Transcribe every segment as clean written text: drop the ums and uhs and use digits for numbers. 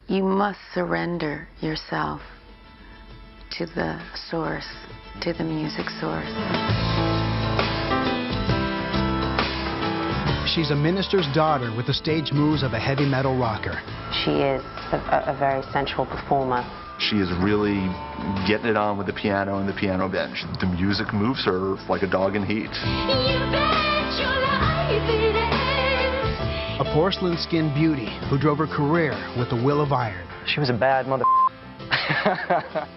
You must surrender yourself to the source, to the music source. She's a minister's daughter with the stage moves of a heavy metal rocker. She is a very sensual performer. She is really getting it on with the piano and the piano bench. The music moves her like a dog in heat. A porcelain-skinned beauty who drove her career with a will of iron. She was a bad mother.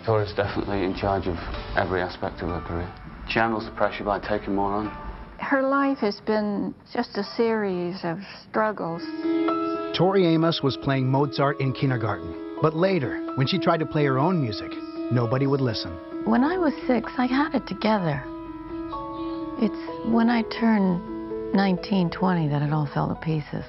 Tori's definitely in charge of every aspect of her career. She handles the pressure by taking more on. Her life has been just a series of struggles. Tori Amos was playing Mozart in kindergarten, but later, when she tried to play her own music, nobody would listen. When I was 6, I had it together. It's when I turned 19, 20 that it all fell to pieces.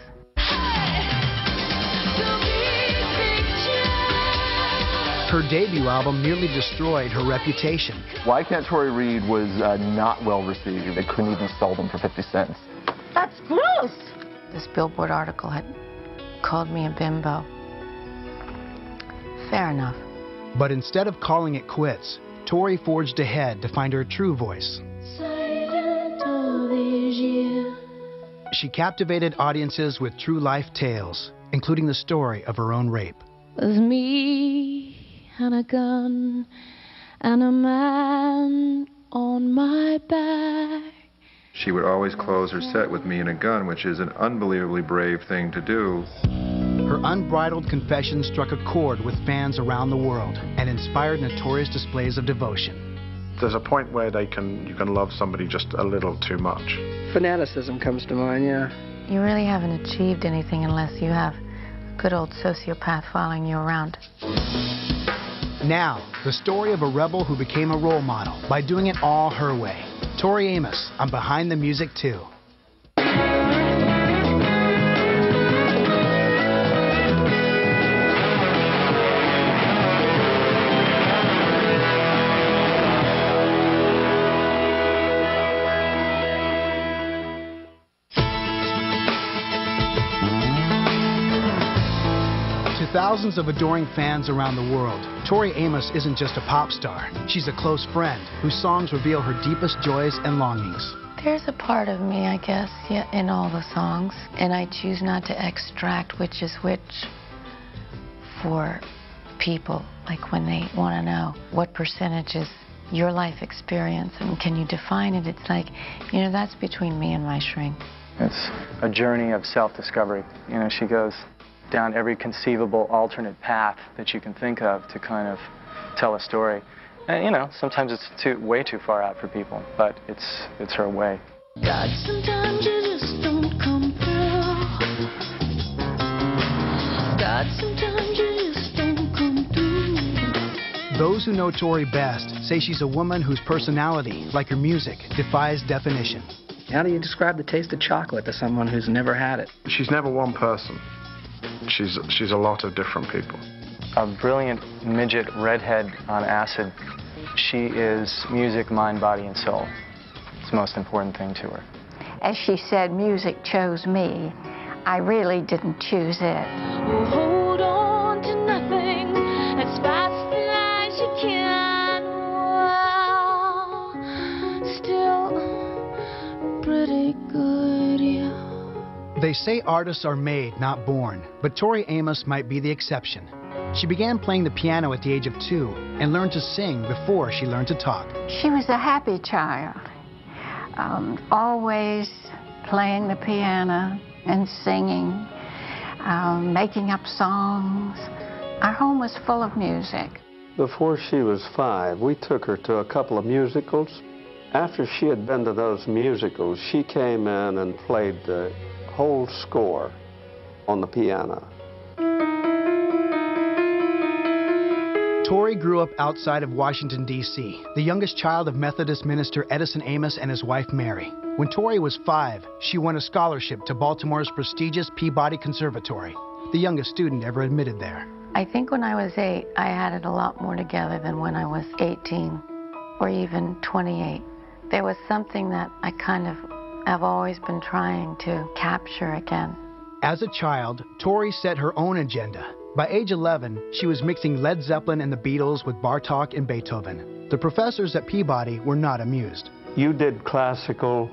Her debut album nearly destroyed her reputation. Why Can't Tori Read was not well received. They couldn't even sell them for 50 cents. That's gross! This Billboard article had called me a bimbo. Fair enough. But instead of calling it quits, Tori forged ahead to find her true voice. She captivated audiences with true life tales, including the story of her own rape. It was me and a gun and a man on my back. She would always close her set with "Me and a Gun," which is an unbelievably brave thing to do. Her unbridled confession struck a chord with fans around the world and inspired notorious displays of devotion. There's a point where you can love somebody just a little too much. Fanaticism comes to mind, yeah. You really haven't achieved anything unless you have a good old sociopath following you around. Now, the story of a rebel who became a role model by doing it all her way. Tori Amos on Behind the Music 2. 'Thousands of adoring fans around the world, Tori Amos isn't just a pop star. She's a close friend whose songs reveal her deepest joys and longings. There's a part of me, I guess, yeah, in all the songs, and I choose not to extract which is which for people, like when they want to know what percentage is your life experience and can you define it. It's like, you know, that's between me and my shrink. It's a journey of self-discovery. You know, she goes down every conceivable alternate path that you can think of to kind of tell a story. And, you know, sometimes it's way too far out for people, but it's her way. God, sometimes you just don't come through. God, sometimes you just don't come through. Those who know Tori best say she's a woman whose personality, like her music, defies definition. How do you describe the taste of chocolate to someone who's never had it? She's never one person. She's a lot of different people. A brilliant midget redhead on acid. She is music, mind, body, and soul. It's the most important thing to her. As she said, music chose me. I really didn't choose it. Well, hold on to nothing as fast as you can. Well, still pretty good, yeah. They say artists are made, not born, but Tori Amos might be the exception. She began playing the piano at the age of 2 and learned to sing before she learned to talk. She was a happy child, always playing the piano and singing, making up songs. Our home was full of music. Before she was 5, we took her to a couple of musicals. After she had been to those musicals, she came in and played the whole score on the piano. Tori grew up outside of Washington, D.C., the youngest child of Methodist minister Edison Amos and his wife Mary. When Tori was 5, she won a scholarship to Baltimore's prestigious Peabody Conservatory, the youngest student ever admitted there. I think when I was 8, I had it a lot more together than when I was 18 or even 28. There was something that I've always been trying to capture again. As a child, Tori set her own agenda, By age 11, she was mixing Led Zeppelin and the Beatles with Bartók and Beethoven. The professors at Peabody were not amused. You did classical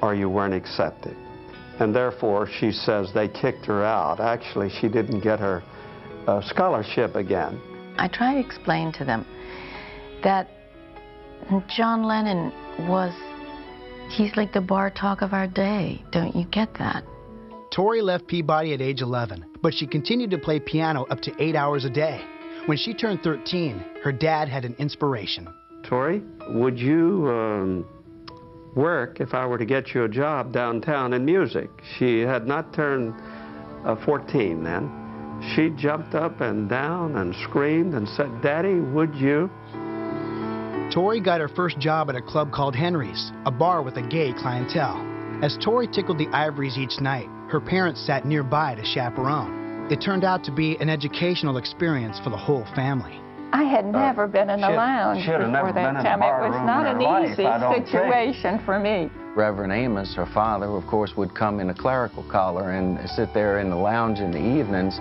or you weren't accepted. And therefore, she says they kicked her out. Actually, she didn't get her scholarship again. I try to explain to them that John Lennon he's like the Bartók of our day. Don't you get that? Tori left Peabody at age 11, but she continued to play piano up to 8 hours a day. When she turned 13, her dad had an inspiration. Tori, would you work if I were to get you a job downtown in music? She had not turned 14 then. She jumped up and down and screamed and said, "Daddy, would you?" Tori got her first job at a club called Henry's, a bar with a gay clientele. As Tori tickled the ivories each night, her parents sat nearby to chaperone. It turned out to be an educational experience for the whole family. I had never been in a lounge before that time. It was not an easy situation for me. Reverend Amos, her father, of course, would come in a clerical collar and sit there in the lounge in the evenings.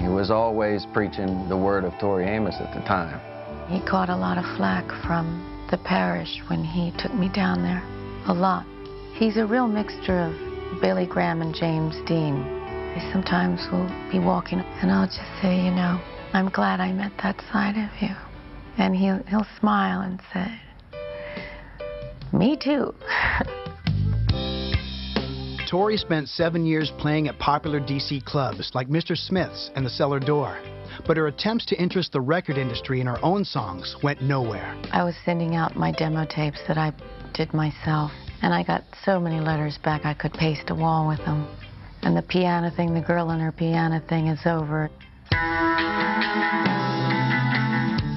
He was always preaching the word of Tori Amos at the time. He caught a lot of flack from the parish when he took me down there. A lot. He's a real mixture of Billy Graham and James Dean. I sometimes will be walking and I'll just say, you know, I'm glad I met that side of you. And he'll smile and say, me too. Tori spent 7 years playing at popular DC clubs like Mr. Smith's and the Cellar Door. But her attempts to interest the record industry in her own songs went nowhere. I was sending out my demo tapes that I did myself, and I got so many letters back I could paste a wall with them. And the piano thing, the girl and her piano thing is over.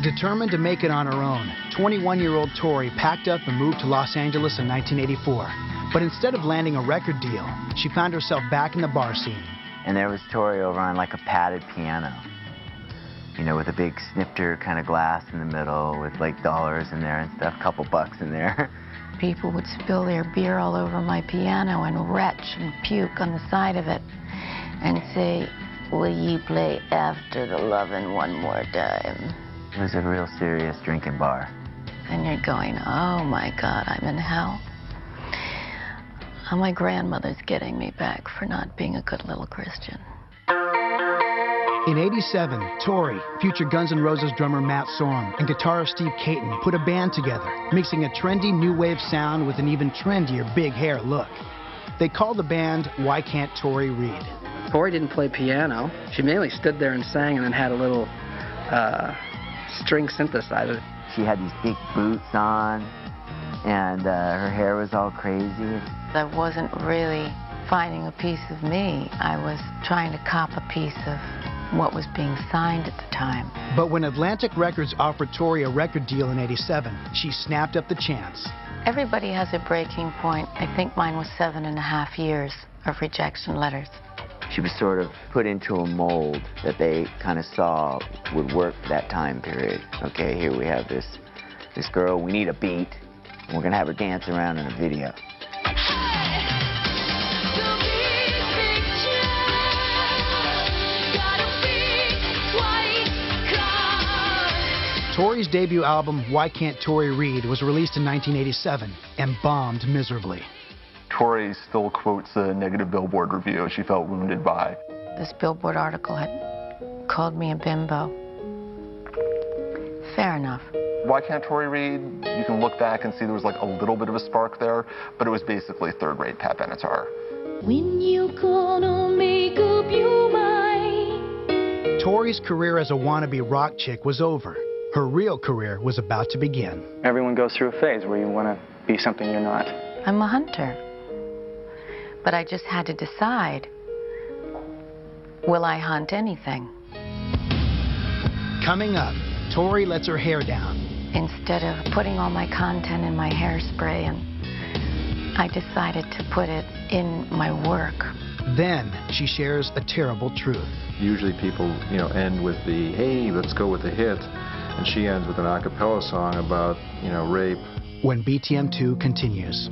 Determined to make it on her own, 21-year-old Tori packed up and moved to Los Angeles in 1984. But instead of landing a record deal, she found herself back in the bar scene. And there was Tori over on like a padded piano, you know, with a big snifter kind of glass in the middle with like dollars in there and stuff, couple bucks in there. People would spill their beer all over my piano and retch and puke on the side of it and say, will you play After the Lovin' one more time? It was a real serious drinking bar. And you're going, oh my God, I'm in hell. My grandmother's getting me back for not being a good little Christian. In '87, Tori, future Guns N' Roses drummer Matt Sorum, and guitarist Steve Caton put a band together, mixing a trendy new wave sound with an even trendier big hair look. They called the band Why Can't Tori Read? Tori didn't play piano. She mainly stood there and sang and then had a little string synthesizer. She had these big boots on, and her hair was all crazy. I wasn't really finding a piece of me. I was trying to cop a piece of what was being signed at the time. But when Atlantic Records offered Tori a record deal in '87, she snapped up the chance. Everybody has a breaking point. I think mine was 7.5 years of rejection letters. She was sort of put into a mold that they kind of saw would work for that time period. Okay, here we have this girl, we need a beat, and we're gonna have her dance around in a video. Tori's debut album, Why Can't Tori Read, was released in 1987 and bombed miserably. Tori still quotes a negative Billboard review she felt wounded by. This Billboard article had called me a bimbo. Fair enough. Why Can't Tori Read? You can look back and see there was like a little bit of a spark there, but it was basically third-rate Pat Benatar. When you gonna make up your mind? Tori's career as a wannabe rock chick was over. Her real career was about to begin. Everyone goes through a phase where you want to be something you're not. I'm a hunter. But I just had to decide, will I hunt anything? Coming up, Tori lets her hair down. Instead of putting all my content in my hairspray, and I decided to put it in my work. Then she shares a terrible truth. Usually people, end with the, hey, let's go with the hit. And she ends with an a cappella song about, rape. When BTM2 continues.